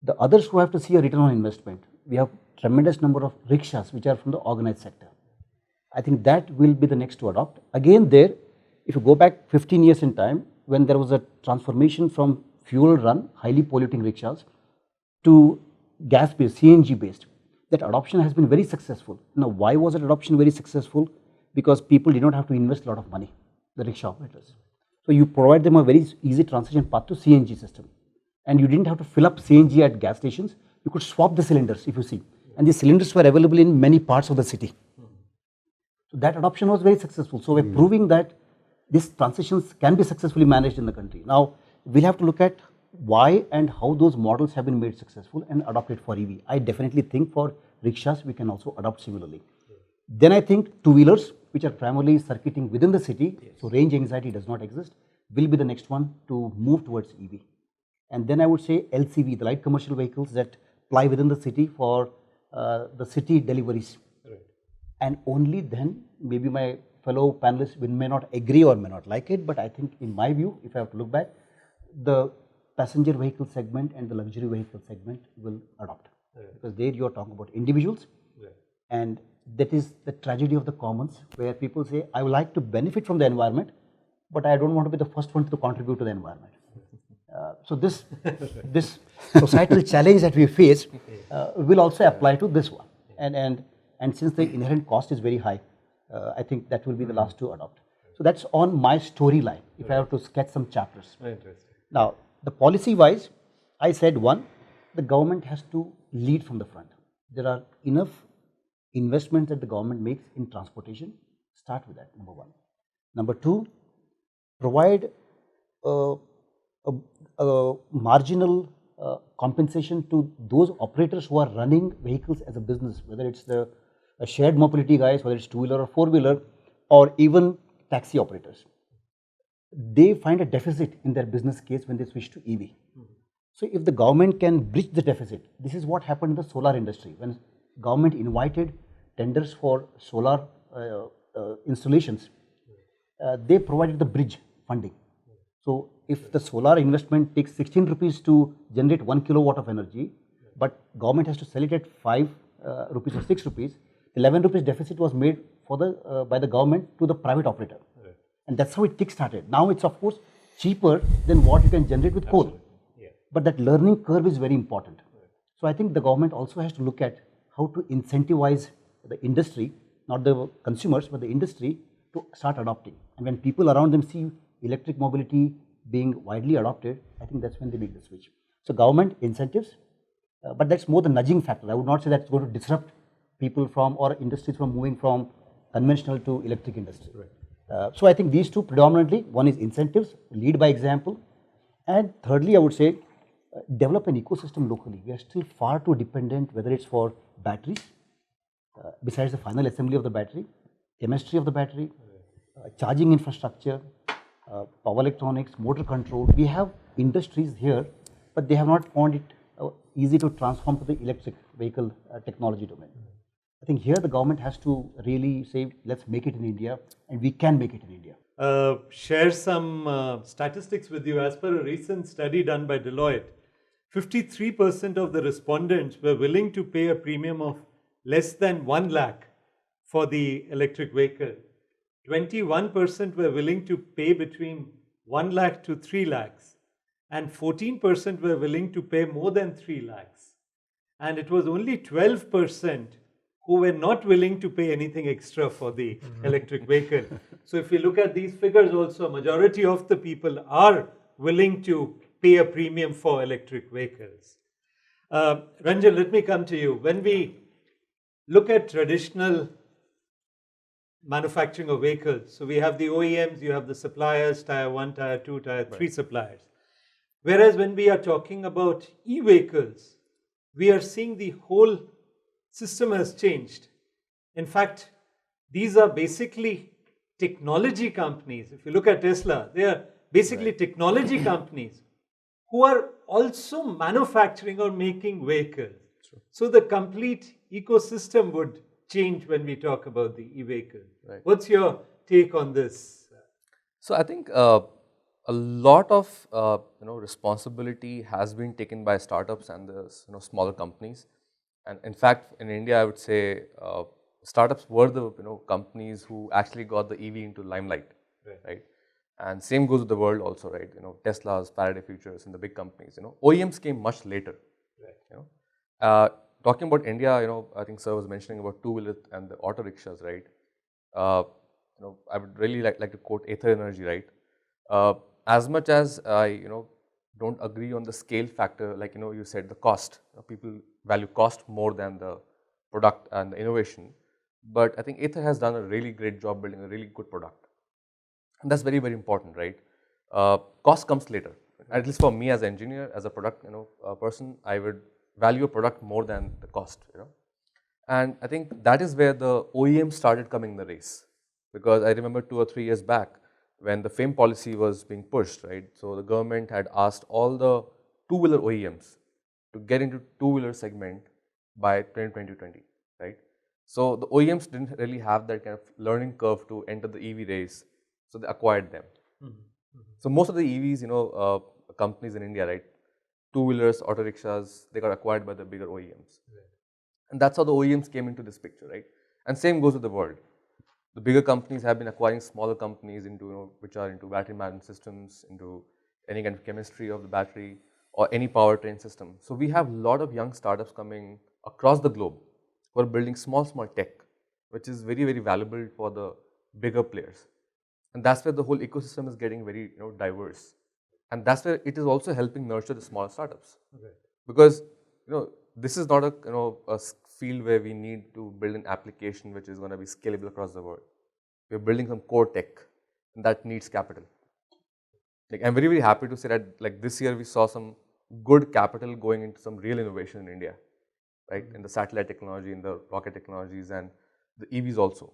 the others who have to see a return on investment. We have tremendous number of rickshaws which are from the organized sector. I think that will be the next to adopt. Again there, if you go back 15 years in time, when there was a transformation from fuel run, highly polluting rickshaws to gas based, CNG based, that adoption has been very successful. Now why was that adoption very successful? Because people did not have to invest a lot of money, the rickshaw operators. So you provide them a very easy transition path to CNG system. And you didn't have to fill up CNG at gas stations, you could swap the cylinders if you see. And the cylinders were available in many parts of the city. So that adoption was very successful. So we're proving that these transitions can be successfully managed in the country. Now we'll have to look at why and how those models have been made successful and adopted for EV. I definitely think for rickshaws we can also adopt similarly. Then I think two-wheelers, which are primarily circuiting within the city, so range anxiety does not exist, will be the next one to move towards EV. And then I would say LCV, the light commercial vehicles that ply within the city for the city deliveries. Right. And only then, maybe my fellow panelists may not agree or may not like it, but I think in my view, if I have to look back, the passenger vehicle segment and the luxury vehicle segment will adopt. Right. Because there you are talking about individuals, right, and that is the tragedy of the commons, where people say, I would like to benefit from the environment, but I don't want to be the first one to contribute to the environment. So this societal challenge that we face will also apply to this one. And since the inherent cost is very high, I think that will be the last to adopt. So that's on my storyline, if I have to sketch some chapters. Now, the policy wise, I said one, the government has to lead from the front. There are enough investments that the government makes in transportation. Start with that, number one. Number two, provide a marginal compensation to those operators who are running vehicles as a business, whether it's the shared mobility guys, whether it's two-wheeler or four-wheeler, or even taxi operators. They find a deficit in their business case when they switch to EV. So if the government can bridge the deficit, this is what happened in the solar industry. When government invited tenders for solar installations, they provided the bridge funding. So if the solar investment takes 16 rupees to generate 1 kilowatt of energy, but government has to sell it at 5 rupees or 6 rupees, 11 rupees deficit was made for the by the government to the private operator. Right. And that's how it kick-started. Now it's of course cheaper than what you can generate with coal. Yeah. But that learning curve is very important. Right. So I think the government also has to look at how to incentivize the industry, not the consumers, but the industry to start adopting. And when people around them see electric mobility being widely adopted, I think that's when they make the switch. So government incentives, but that's more the nudging factor. I would not say that's going to disrupt people from or industries from moving from conventional to electric industry. Right. So I think these two predominantly, one is incentives, lead by example, and thirdly I would say develop an ecosystem locally. We are still far too dependent, whether it's for batteries, besides the final assembly of the battery, chemistry of the battery, charging infrastructure, power electronics, motor control. We have industries here, but they have not found it easy to transform to the electric vehicle technology domain. I think here the government has to really say, let's make it in India, and we can make it in India. Share some statistics with you. As per a recent study done by Deloitte, 53% of the respondents were willing to pay a premium of less than 1 lakh for the electric vehicle. 21% were willing to pay between 1 lakh to 3 lakhs, and 14% were willing to pay more than 3 lakhs. And it was only 12% who were not willing to pay anything extra for the electric vehicle. So if you look at these figures also, a majority of the people are willing to pay a premium for electric vehicles. Ranjan, let me come to you. When we look at traditional manufacturing of vehicles, so we have the OEMs, you have the suppliers, tier 1, tier 2, tier 3 suppliers. Whereas when we are talking about e-vehicles, we are seeing the whole system has changed. In fact, these are basically technology companies. If you look at Tesla, they are basically technology companies who are also manufacturing or making vehicles. So the complete ecosystem would change when we talk about the e-vehicle. Right. What's your take on this? So I think a lot of responsibility has been taken by startups and the smaller companies, and in fact in India I would say startups were the companies who actually got the EV into limelight, right? And same goes with the world also, right? Tesla's, Faraday Futures, and the big companies. OEMs came much later. Talking about India, I think sir was mentioning about two-wheelers and the auto rickshaws, right? I would really like to quote Ather Energy, right? As much as I, don't agree on the scale factor, like you said, the cost. People value cost more than the product and the innovation. But I think Ather has done a really great job building a really good product, and that's very, very important, right? Cost comes later. At least for me as an engineer, as a product, person, I would value a product more than the cost, And I think that is where the OEM started coming in the race, because I remember 2 or 3 years back when the FAME policy was being pushed, right? So the government had asked all the two-wheeler OEMs to get into two-wheeler segment by 2020, right? So the OEMs didn't really have that kind of learning curve to enter the EV race, so they acquired them. So most of the EVs, companies in India, right? Two-wheelers, auto rickshaws, they got acquired by the bigger OEMs. And that's how the OEMs came into this picture, right? And same goes with the world. The bigger companies have been acquiring smaller companies into, which are into battery management systems, into any kind of chemistry of the battery or any powertrain system. So we have a lot of young startups coming across the globe who are building small tech, which is very, very valuable for the bigger players. And that's where the whole ecosystem is getting very, diverse. And that's where it is also helping nurture the smaller startups. Because, this is not a field where we need to build an application which is going to be scalable across the world. We're building some core tech, and that needs capital. Like, I'm very, very happy to say that like this year we saw some good capital going into some real innovation in India, right? In the satellite technology, in the rocket technologies, and the EVs also.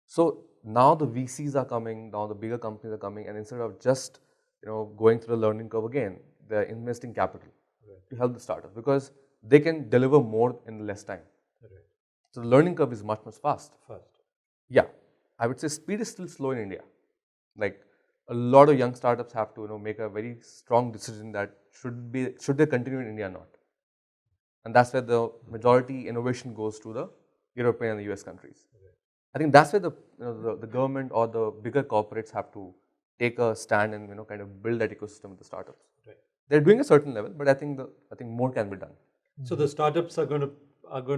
So now the VCs are coming, now the bigger companies are coming, and instead of just going through the learning curve again, they're investing capital to help the startup, because they can deliver more in less time. So the learning curve is much fast. Yeah, I would say speed is still slow in India. Like a lot of young startups have to make a very strong decision that should they continue in India or not. And that's where the majority innovation goes to the European and the US countries. I think that's where the government or the bigger corporates have to take a stand and kind of build that ecosystem with the startups. They're doing a certain level, but I think more can be done. So the startups are going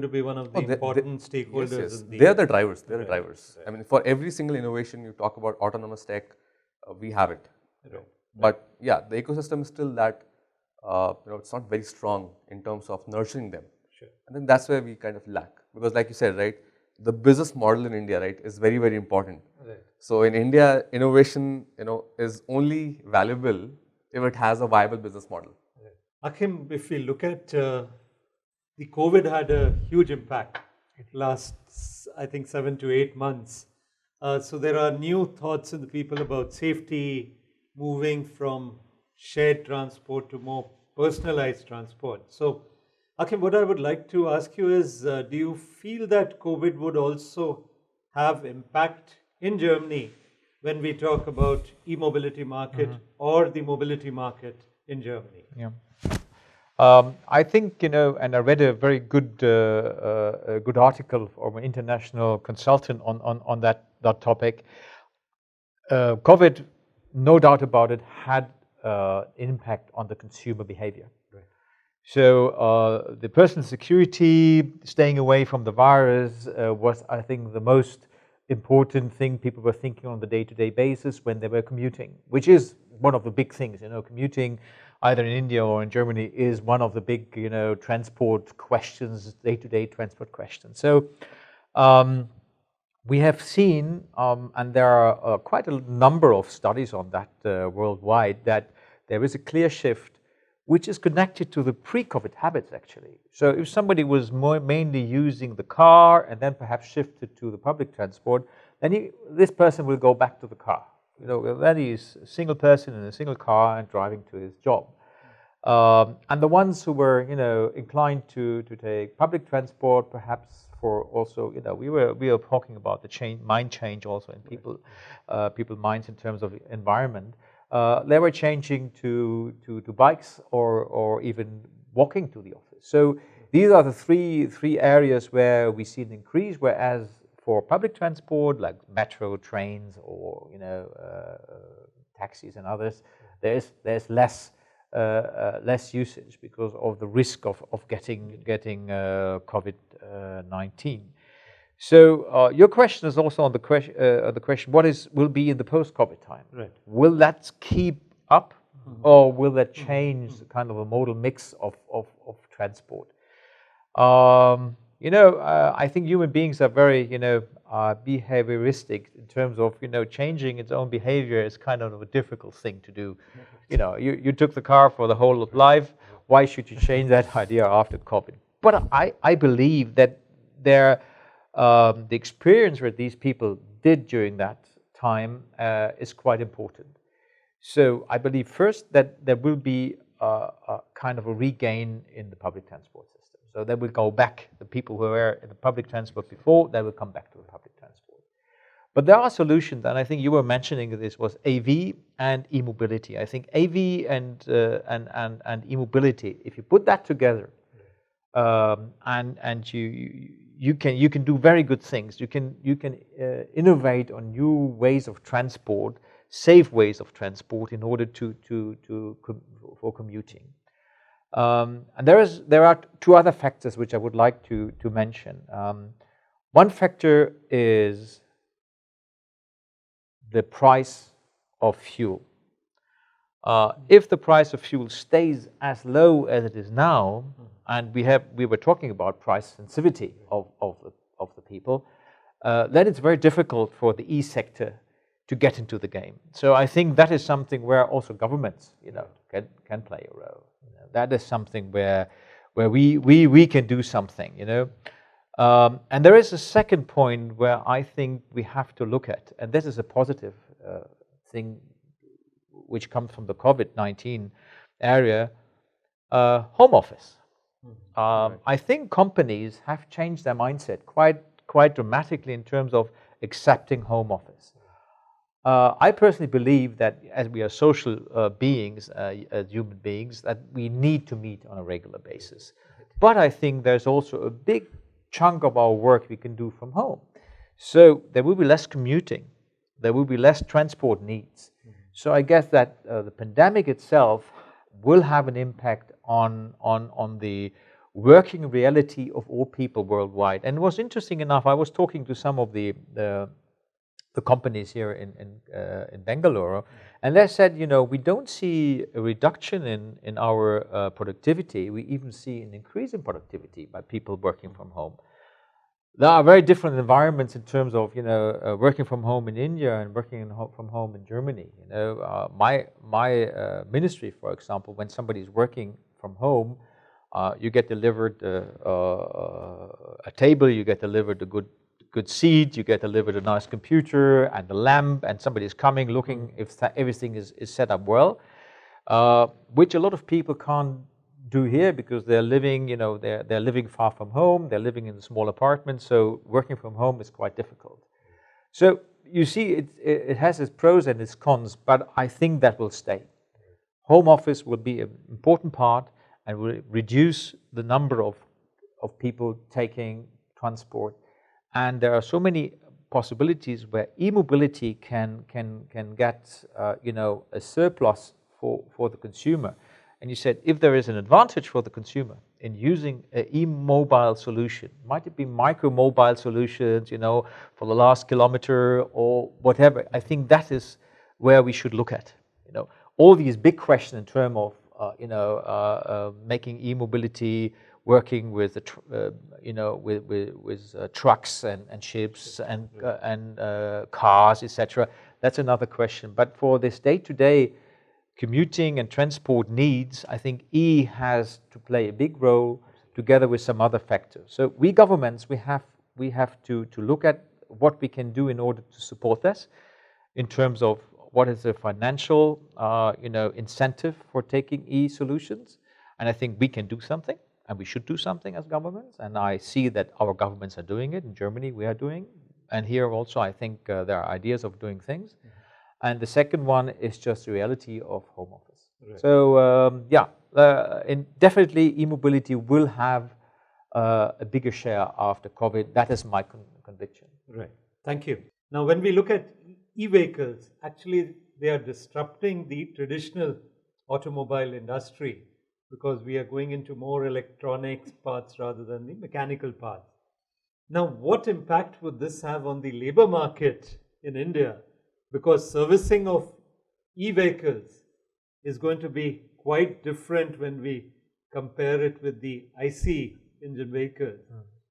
to be one of the important stakeholders. Yes. They are the drivers. They're the drivers. I mean, for every single innovation you talk about autonomous tech, we have it. But yeah, the ecosystem is still that it's not very strong in terms of nurturing them. I think that's where we kind of lack, because like you said, right, the business model in India, right, is very, very important. So in India, innovation, is only valuable if it has a viable business model. Akim, if we look at the COVID had a huge impact last, I think, 7 to 8 months. So there are new thoughts in the people about safety, moving from shared transport to more personalized transport. So Akim, what I would like to ask you is, do you feel that COVID would also have impact in Germany when we talk about e-mobility market or the mobility market in Germany? Yeah. I think, and I read a very good good article from an international consultant on that topic. COVID, no doubt about it, had impact on the consumer behavior. So the personal security, staying away from the virus was, I think, the most important thing people were thinking on the day-to-day basis when they were commuting, which is one of the big things. Commuting either in India or in Germany is one of the big, transport questions, day-to-day transport questions. So we have seen, and there are quite a number of studies on that worldwide, that there is a clear shift which is connected to the pre-COVID habits actually. So if somebody was mainly using the car and then perhaps shifted to the public transport, then this person will go back to the car. Then he's a single person in a single car and driving to his job. And the ones who were, inclined to take public transport, perhaps for also, we were talking about the mind change also in people's minds in terms of environment. They were changing to bikes or even walking to the office. So these are the three areas where we see an increase. Whereas for public transport, like metro, trains, or taxis and others, there's less usage because of the risk of getting COVID-19. So your question is also on the question: what will be in the post-COVID time? Right. Will that keep up, or will that change kind of a modal mix of transport? I think human beings are very behavioristic in terms of changing its own behavior is kind of a difficult thing to do. You took the car for the whole of life. Why should you change that idea after COVID? But I believe that the experience that these people did during that time is quite important. So I believe first that there will be a kind of a regain in the public transport system. So they will go back. The people who were in the public transport before, they will come back to the public transport. But there are solutions, and I think you were mentioning this was AV and e-mobility. I think AV and e-mobility, if you put that together, and you can do very good things. You can innovate on new ways of transport, safe ways of transport in order for commuting. And there are two other factors which I would like to mention. One factor is the price of fuel. If the price of fuel stays as low as it is now, and we were talking about price sensitivity of the people, then it's very difficult for the e-sector to get into the game. So I think that is something where also governments, can play a role. That is something where we can do something. And there is a second point where I think we have to look at, and this is a positive thing which comes from the COVID-19 area, home office. I think companies have changed their mindset quite dramatically in terms of accepting home office. I personally believe that as we are social beings, as human beings, that we need to meet on a regular basis. But I think there's also a big chunk of our work we can do from home. So there will be less commuting. There will be less transport needs. So I guess that the pandemic itself will have an impact on the working reality of all people worldwide. And it was interesting enough, I was talking to some of the companies here in Bangalore, and they said, we don't see a reduction in our productivity. We even see an increase in productivity by people working from home. There are very different environments in terms of working from home in India and working from home in Germany. My ministry, for example, when somebody is working from home, you get delivered a table, you get delivered a good seat, you get delivered a nice computer and a lamp, and somebody is coming looking if everything is set up well, which a lot of people can't do here because they're living, they're living far from home, they're living in small apartments, so working from home is quite difficult. So you see, it has its pros and its cons, but I think that will stay. Home office will be an important part and will reduce the number of people taking transport. And there are so many possibilities where e-mobility can get a surplus for the consumer. And you said if there is an advantage for the consumer in using an e-mobile solution, might it be micro-mobile solutions, for the last kilometer or whatever, I think that is where we should look at. All these big questions in terms of making e-mobility working with trucks and ships and cars, etc. That's another question. But for this day-to-day commuting and transport needs, I think E has to play a big role together with some other factors. So we governments, we have to look at what we can do in order to support this in terms of what is the financial incentive for taking E solutions. And I think we can do something, and we should do something as governments. And I see that our governments are doing it. In Germany, we are doing. And here also, I think there are ideas of doing things. And the second one is just the reality of home office. Right. So definitely e-mobility will have a bigger share after COVID. That is my conviction. Right. Thank you. Now, when we look at e-vehicles, actually they are disrupting the traditional automobile industry because we are going into more electronics parts rather than the mechanical parts. Now, what impact would this have on the labor market in India? Because servicing of e-vehicles is going to be quite different when we compare it with the IC engine vehicles.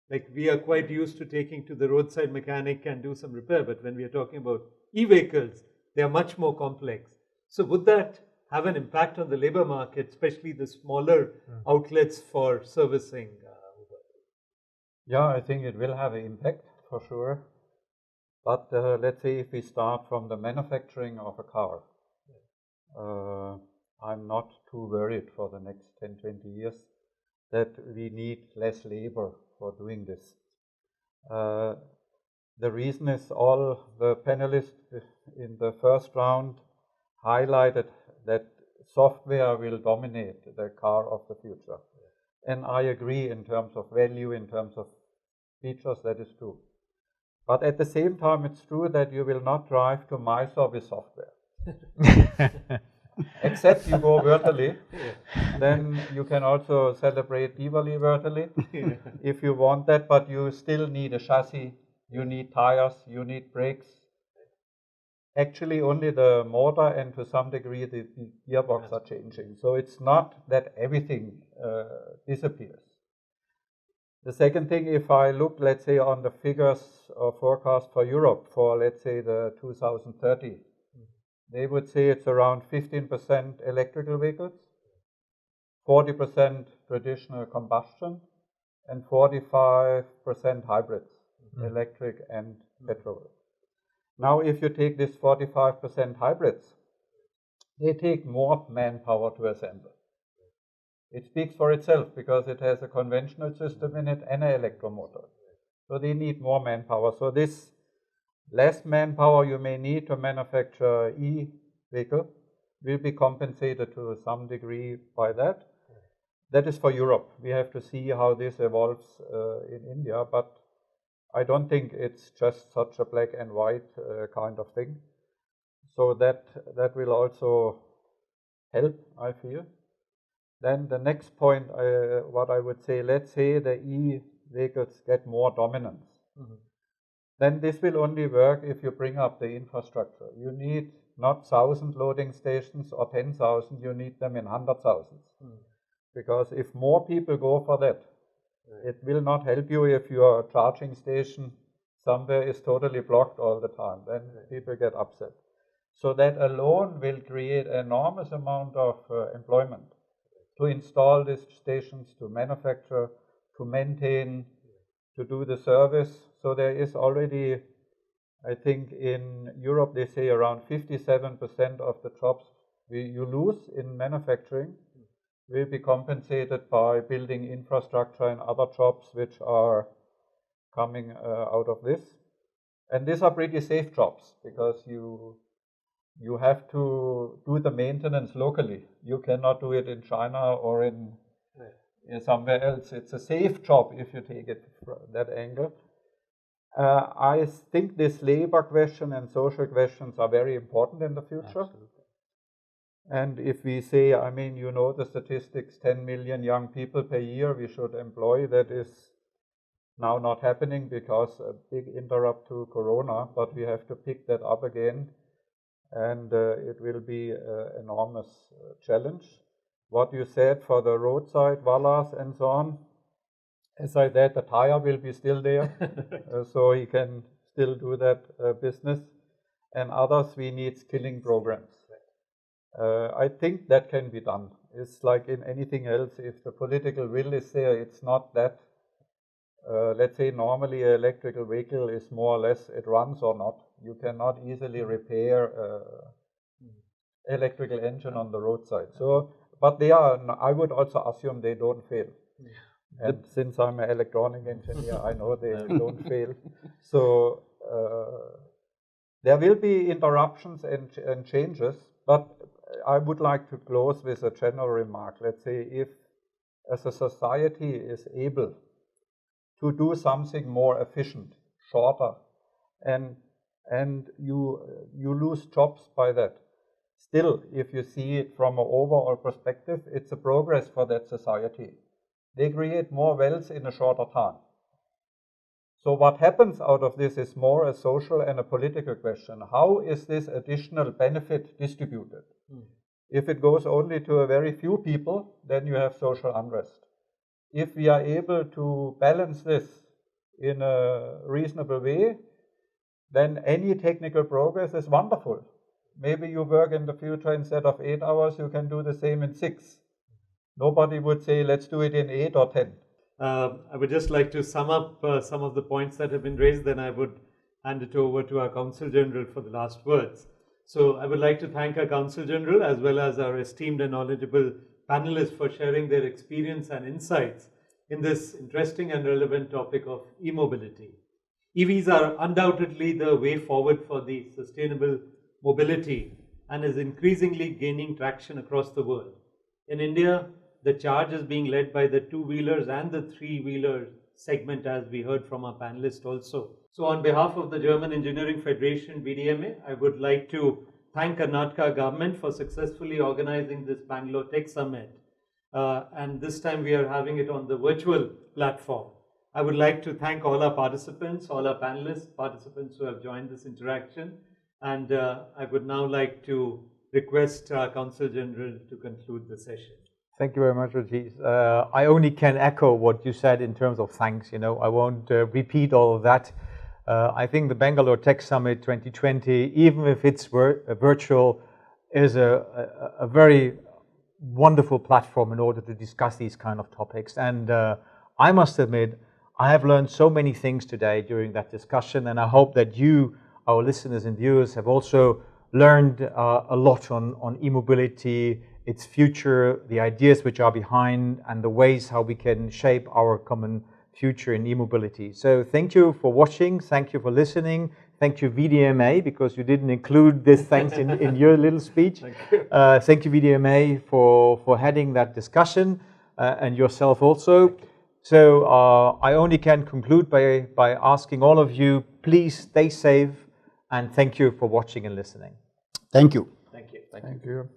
Like we are quite used to taking to the roadside mechanic and do some repair, but when we are talking about e-vehicles, they are much more complex. So would that have an impact on the labor market, especially the smaller outlets for servicing? Yeah, I think it will have an impact for sure. But let's say if we start from the manufacturing of a car, I'm not too worried for the next 10, 20 years that we need less labor for doing this. The reason is all the panelists in the first round highlighted that software will dominate the car of the future. And I agree in terms of value, in terms of features, that is true. But at the same time, it's true that you will not drive to Mysore with software. Except you go virtually, then you can also celebrate Diwali virtually if you want that, but you still need a chassis, you need tires, you need brakes. Actually, only the motor and to some degree the gearbox are changing. So it's not that everything disappears. The second thing, if I look, let's say, on the figures or forecast for Europe for, let's say, the 2030, they would say it's around 15% electrical vehicles, 40% traditional combustion, and 45% hybrids, electric and petrol. Now, if you take this 45% hybrids, they take more manpower to assemble. It speaks for itself because it has a conventional system in it and an electromotor. So they need more manpower. So this less manpower you may need to manufacture e-vehicle will be compensated to some degree by that. That is for Europe. We have to see how this evolves in India, but I don't think it's just such a black and white kind of thing. So that will also help, I feel. Then the next point, what I would say, let's say the e-vehicles get more dominance. Then this will only work if you bring up the infrastructure. You need not 1,000 loading stations or 10,000, you need them in 100,000. Because if more people go for that, it will not help you if your charging station somewhere is totally blocked all the time. Then people get upset. So that alone will create an enormous amount of employment to install these stations, to manufacture, to maintain, to do the service. So there is already, I think in Europe they say around 57% of the jobs you lose in manufacturing will be compensated by building infrastructure and other jobs which are coming out of this. And these are pretty safe jobs because you have to do the maintenance locally. You cannot do it in China or in somewhere else. It's a safe job if you take it from that angle. I think this labor question and social questions are very important in the future. Absolutely. And if we say, I mean, you know the statistics, 10 million young people per year we should employ, that is now not happening because a big interrupt to Corona, but we have to pick that up again. And it will be an enormous challenge. What you said for the roadside vallas and so on, as I said, the tire will be still there, so he can still do that business. And others, we need skilling programs. I think that can be done. It's like in anything else, if the political will is there, it's not that, let's say normally an electrical vehicle is more or less, it runs or not. You cannot easily repair electrical engine on the roadside. So, but they are, I would also assume they don't fail. And since I'm an electronic engineer, I know they don't fail. So there will be interruptions and changes, but I would like to close with a general remark. Let's say if as a society is able to do something more efficient, shorter, and you lose jobs by that. Still, if you see it from an overall perspective, it's a progress for that society. They create more wealth in a shorter time. So what happens out of this is more a social and a political question. How is this additional benefit distributed? If it goes only to a very few people, then you have social unrest. If we are able to balance this in a reasonable way, then any technical progress is wonderful. Maybe you work in the future instead of 8 hours, you can do the same in 6. Nobody would say, let's do it in 8 or 10. I would just like to sum up some of the points that have been raised, then I would hand it over to our Counsel General for the last words. So I would like to thank our Counsel General as well as our esteemed and knowledgeable panelists for sharing their experience and insights in this interesting and relevant topic of e-mobility. EVs are undoubtedly the way forward for the sustainable mobility and is increasingly gaining traction across the world. In India, the charge is being led by the two-wheelers and the three-wheeler segment, as we heard from our panelists also. So on behalf of the German Engineering Federation, BDMA, I would like to thank Karnataka government for successfully organizing this Bangalore Tech Summit. And this time we are having it on the virtual platform. I would like to thank all our participants, all our panelists, participants who have joined this interaction. And I would now like to request our Counsel General to conclude the session. Thank you very much, Rajesh. I only can echo what you said in terms of thanks. I won't repeat all of that. I think the Bangalore Tech Summit 2020, even if it's virtual, is a very wonderful platform in order to discuss these kind of topics. And I must admit, I have learned so many things today during that discussion, and I hope that you, our listeners and viewers, have also learned a lot on e-mobility, its future, the ideas which are behind, and the ways how we can shape our common future in e-mobility. So thank you for watching, thank you for listening, thank you VDMA, because you didn't include this thanks in your little speech. Thank you VDMA for heading that discussion, and yourself also. So I only can conclude by asking all of you, please stay safe, and thank you for watching and listening. Thank you. Thank you. Thank you.